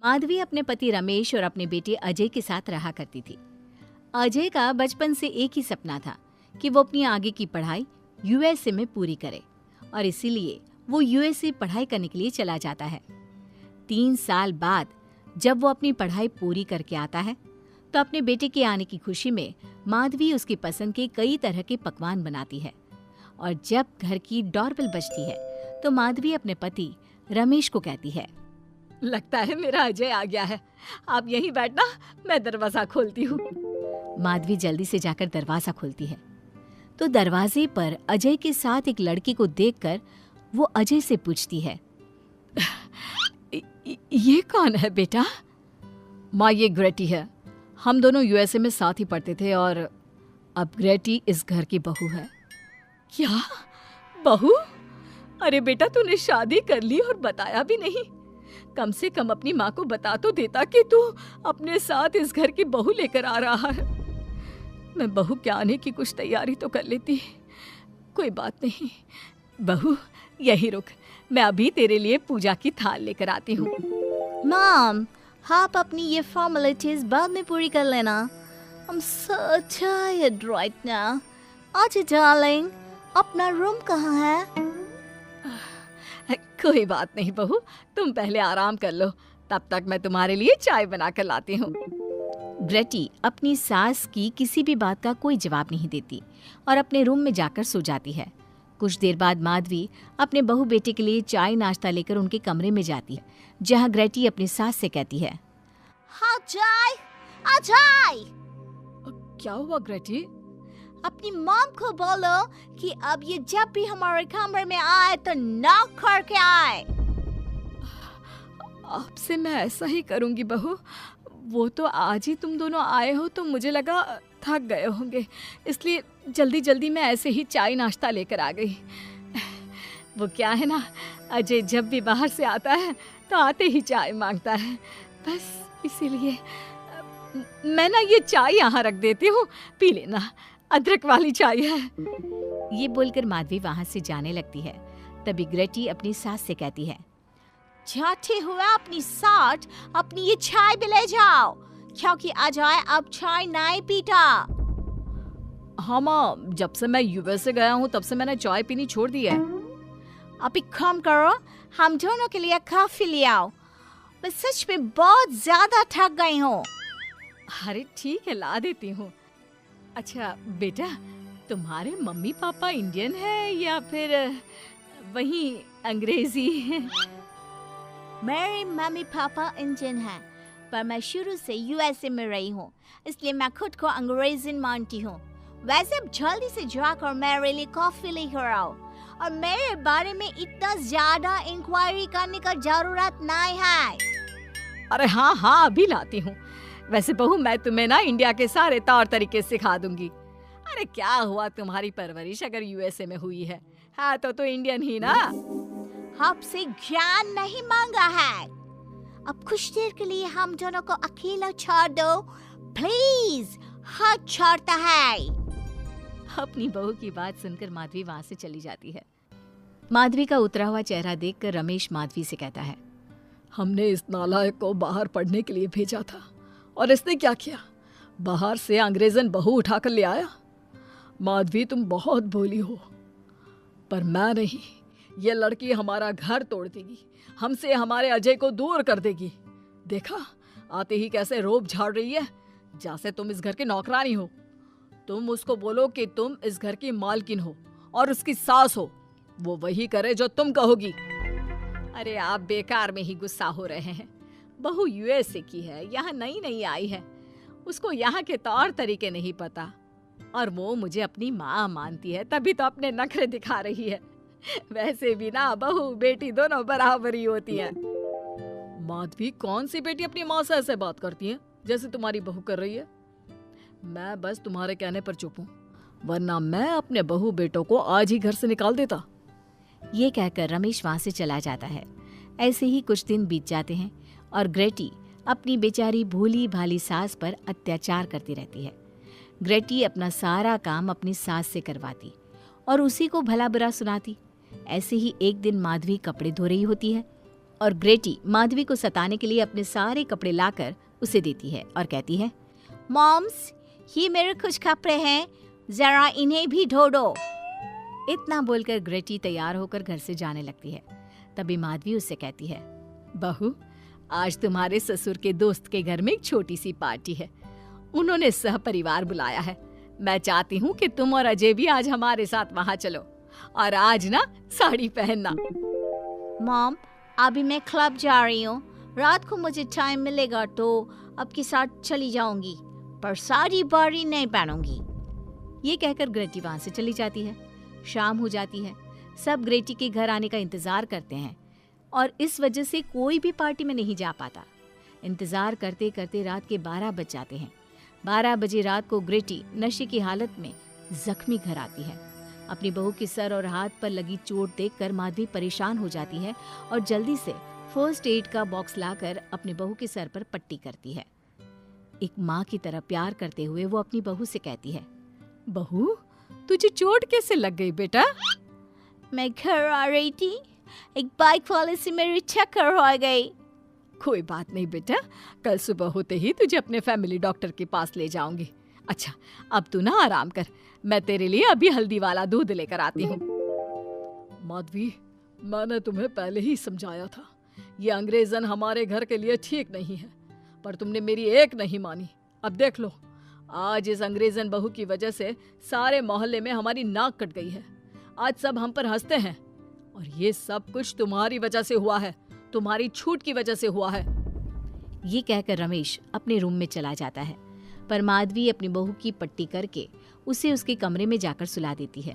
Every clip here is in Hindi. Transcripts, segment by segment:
माधवी अपने पति रमेश और अपने बेटे अजय के साथ रहा करती थी। अजय का बचपन से एक ही सपना था कि वो अपनी आगे की पढ़ाई यूएसए में पूरी करे और इसीलिए वो यूएसए पढ़ाई करने के लिए चला जाता है। 3 साल बाद जब वो अपनी पढ़ाई पूरी करके आता है तो अपने बेटे के आने की खुशी में माधवी उसकी पसंद के कई तरह के पकवान बनाती है और जब घर की डोरबेल बजती है तो माधवी अपने पति रमेश को कहती है, लगता है मेरा अजय आ गया है, आप यहीं बैठना, मैं दरवाजा खोलती हूँ। माधवी जल्दी से जाकर दरवाजा खोलती है तो दरवाजे पर अजय के साथ एक लड़की को देखकर वो अजय से पूछती है, ये कौन है बेटा? माँ, ये ग्रेटी है। हम दोनों यूएसए में साथ ही पढ़ते थे और अब ग्रेटी इस घर की बहू है। क्या बहू? अरे बेटा, तूने शादी कर ली और बताया भी नहीं। कम से कम अपनी माँ को बता तो देता कि तू अपने साथ इस घर की बहू लेकर आ रहा है। मैं बहू के आने की कुछ तैयारी तो कर लेती। कोई बात नहीं बहू, यही रुक, मैं अभी तेरे लिए पूजा की थाल लेकर आती हूँ। मॉम, आप अपनी ये फॉर्मेलिटीज बाद में पूरी कर लेना। I'm so tired right now. अच्छा डार्लिंग, अपना रूम कहाँ है? कोई बात नहीं बहू, तुम पहले आराम कर लो, तब तक मैं तुम्हारे लिए चाय बना कर लाती हूँ। ग्रेटी अपनी सास की किसी भी बात का कोई जवाब नहीं देती और अपने रूम में जाकर सो जाती है। कुछ देर बाद माधवी अपने बहू बेटे के लिए चाय नाश्ता लेकर उनके कमरे में जाती है, जहाँ ग्रेटी अपनी सास से कहती है, हाँ चाय, अजय। क्या हुआ ग्रेटी? अपनी मॉम को बोलो कि अब ये जब भी हमारे कमरे में आए तो नॉक करके आए। आपसे मैं ऐसा ही करूंगी बहू। वो तो आज ही तुम दोनों आए हो तो मुझे लगा थक गए होंगे, इसलिए जल्दी जल्दी मैं ऐसे ही चाय नाश्ता लेकर आ गई। वो क्या है ना, अजय जब भी बाहर से आता है तो आते ही चाय मांगता है, बस इसीलिए मैं ना ये चाय यहाँ रख देती हूँ, पी लेना, अदरक वाली चाय है। ये बोलकर माधवी वहाँ से जाने लगती है। तभी ग्रेटी अपनी सास से कहती है, जाते हुए अपनी साथ अपनी ये चाय भी ले जाओ, क्योंकि अजय अब चाय नहीं पीता। हाँ माँ, जब से मैं यूएसए गया हूँ तब से मैंने चाय पीनी छोड़ दी है। अब एक काम करो, हम दोनों के लिए कॉफी ले आओ, मैं सच में बहुत ज्यादा थक गई हूँ। अरे ठीक है, ला देती हूँ। अच्छा बेटा, तुम्हारे मम्मी पापा इंडियन है या फिर वही अंग्रेजी है? मेरे मम्मी पापा इंडियन हैं, पर मैं शुरू से यूएसए में रही हूँ, इसलिए मैं खुद को अंग्रेजी मानती हूँ। वैसे अब जल्दी से जाकर मेरे लिए कॉफी लेकर आओ और मेरे बारे में इतना ज्यादा इंक्वायरी करने का जरूरत नहीं है। अरे हाँ हाँ, अभी लाती हूँ। वैसे बहू, मैं तुम्हें ना इंडिया के सारे तौर तरीके सिखा दूंगी। अरे क्या हुआ, तुम्हारी परवरिश अगर यूएसए में हुई है हाँ तो इंडियन ही ना। आपसे ज्ञान नहीं मांगा है, अब कुछ देर के लिए हम दोनों को अकेला छोड़ दो प्लीज, हाथ छोड़ता है। अपनी बहू की बात सुनकर माधवी वहां से चली जाती है। माधवी का उतरा हुआ चेहरा देखकर रमेश माधवी से कहता है, हमने इस नालायक को बाहर पढ़ने के लिए भेजा था और इसने क्या किया, बाहर से अंग्रेजन बहू उठाकर ले आया। माधवी, तुम बहुत भोली हो, पर मैं नहीं, ये लड़की हमारा घर तोड़ देगी, हमसे हमारे अजय को दूर कर देगी। देखा, आते ही कैसे रोब झाड़ रही है, जैसे तुम इस घर की नौकरानी हो। तुम उसको बोलो कि तुम इस घर की मालकिन हो और उसकी सास हो, वो वही करे जो तुम कहोगी। अरे आप बेकार में ही गुस्सा हो रहे हैं। बहू यूएसए की है, यहाँ नई नई आई है, उसको यहाँ के तौर तरीके नहीं पता और वो मुझे अपनी माँ मानती है, तभी तो अपने नखरे दिखा रही है। वैसे भी ना बहू बेटी दोनों बराबरी होती है। माधवी, कौन सी बेटी अपनी माँ से ऐसे बात करती है जैसे तुम्हारी बहू कर रही है? मैं बस तुम्हारे कहने पर चुप हूँ, वरना मैं अपने बहू बेटों को आज ही घर से निकाल देता। ये कहकर रमेश वहां से चला जाता है। ऐसे ही कुछ दिन बीत जाते हैं और ग्रेटी अपनी बेचारी भोली भाली सास पर अत्याचार करती रहती है। ग्रेटी अपना सारा काम अपनी सास से करवाती और उसी को भला बुरा सुनाती। ऐसे ही एक दिन माधवी कपड़े धो रही होती है और ग्रेटी माधवी को सताने के लिए अपने सारे कपड़े लाकर उसे देती है और कहती है, मॉम्स, ये मेरे कुछ कपड़े हैं, जरा इन्हें भी धो दो। इतना बोलकर ग्रेटी तैयार होकर घर से जाने लगती है। तभी माधवी उससे कहती है, बहू, आज तुम्हारे ससुर के दोस्त के घर में एक छोटी सी पार्टी है। उन्होंने सह परिवार बुलाया है। मैं चाहती हूँ कि तुम और अजय भी आज हमारे साथ वहाँ चलो और आज ना साड़ी पहनना। मॉम, अभी मैं क्लब जा रही हूँ। रात को मुझे टाइम मिलेगा तो आपके साथ चली जाऊंगी, पर साड़ी बारी नहीं पहनूंगी। ये कहकर ग्रेटी वहां से चली जाती है। शाम हो जाती है। सब ग्रेटी के घर आने का इंतजार करते हैं और इस वजह से कोई भी पार्टी में नहीं जा पाता। इंतजार करते करते रात के 12 बज जाते हैं। 12 बजे रात को ग्रेटी नशे की हालत में जख्मी घर आती है। अपनी बहू के सर और हाथ पर लगी चोट देखकर माधवी परेशान हो जाती है और जल्दी से फर्स्ट एड का बॉक्स लाकर अपनी बहू के सर पर पट्टी करती है। एक माँ की तरह प्यार करते हुए वो अपनी बहू से कहती है, बहू, तुझे चोट कैसे लग गई बेटा? मैं घर आ रही थी, एक बाइक वाले से मेरी टक्कर हो गई। कोई बात नहीं बेटा, कल सुबह होते ही तुझे अपने फैमिली डॉक्टर के पास ले जाऊंगी। अच्छा, अब तू ना आराम कर, मैं तेरे लिए अभी हल्दी वाला दूध लेकर आती हूँ। माधवी, मैंने तुम्हें पहले ही समझाया था, ये अंग्रेजन हमारे घर के लिए ठीक नहीं है, पर तुमने मेरी एक नहीं मानी। अब देख लो, आज इस अंग्रेजन बहू की वजह से सारे मोहल्ले में हमारी नाक कट गई है। आज सब हम पर हंसते हैं और ये सब कुछ तुम्हारी वजह से हुआ है, तुम्हारी छूट की वजह से हुआ है। ये कहकर रमेश अपने रूम में चला जाता है, पर माधवी अपनी बहू की पट्टी करके उसे उसके कमरे में जाकर सुला देती है।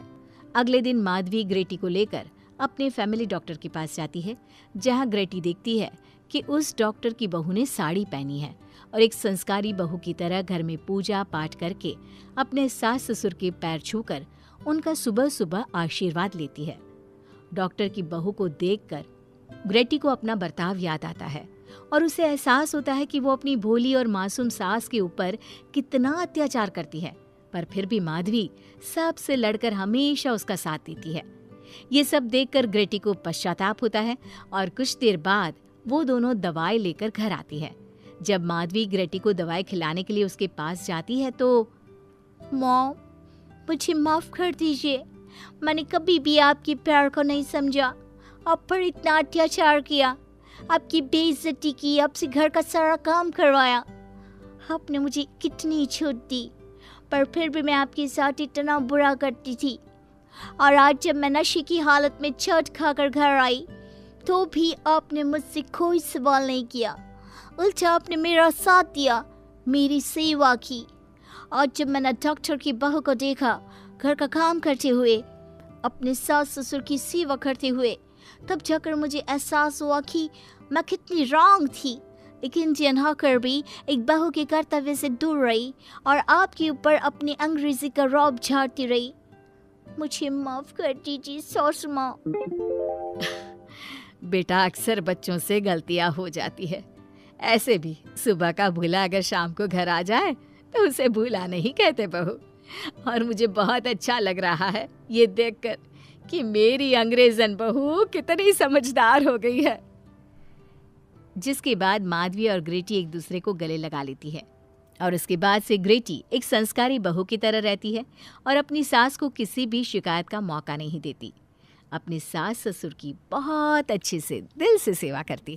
अगले दिन माधवी ग्रेटी को लेकर अपने फैमिली डॉक्टर के पास जाती है, जहां ग्रेटी देखती है कि उस डॉक्टर की बहू ने साड़ी पहनी है और एक संस्कारी बहू की तरह घर में पूजा पाठ करके अपने सास ससुर के पैर छूकर उनका सुबह सुबह आशीर्वाद लेती है। डॉक्टर की बहू को देखकर ग्रेटी को अपना बर्ताव याद आता है और उसे एहसास होता है कि वो अपनी भोली और मासूम सास के ऊपर कितना अत्याचार करती है, पर फिर भी माधवी सबसे लड़कर हमेशा उसका साथ देती है। ये सब देखकर ग्रेटी को पश्चाताप होता है और कुछ देर बाद वो दोनों दवाई लेकर घर आती है। जब माधवी ग्रेटी को दवाई खिलाने के लिए उसके पास जाती है तो, मॉम, मुझे माफ कर दीजिए, मैंने कभी भी आपके प्यार को नहीं समझा, आप पर इतना अत्याचार किया, आपकी बेइज्जती की, आपसे घर का सारा काम करवाया। आपने मुझे कितनी छूट दी, पर फिर भी मैं आपके साथ इतना बुरा करती थी। और आज जब मैं नशे की हालत में चोट खाकर घर आई तो भी आपने मुझसे कोई सवाल नहीं किया, उल्टा आपने मेरा साथ दिया, मेरी सेवा की। और जब मैंने डॉक्टर की बहू को देखा घर का काम करते हुए, अपने सास ससुर की सेवा करते हुए, तब जाकर मुझे एहसास हुआ कि मैं कितनी रॉन्ग थी। एक इंडियन होकर भी एक बहू के कर्तव्य से दूर रही और आपके ऊपर अपनी अंग्रेजी का रौब झाड़ती रही। मुझे माफ कर दीजिए सासू माँ। बेटा, अक्सर बच्चों से गलतियां हो जाती है। ऐसे भी सुबह का भूला अगर शाम को घर आ जाए तो उसे भूला नहीं कहते बहू। और मुझे बहुत अच्छा लग रहा है ये देखकर कि मेरी अंग्रेजन बहू कितनी समझदार हो गई है। जिसके बाद माधवी और ग्रेटी एक दूसरे को गले लगा लेती है और उसके बाद से ग्रेटी एक संस्कारी बहू की तरह रहती है और अपनी सास को किसी भी शिकायत का मौका नहीं देती। अपनी सास ससुर की बहुत अच्छे से दिल से सेवा करती है।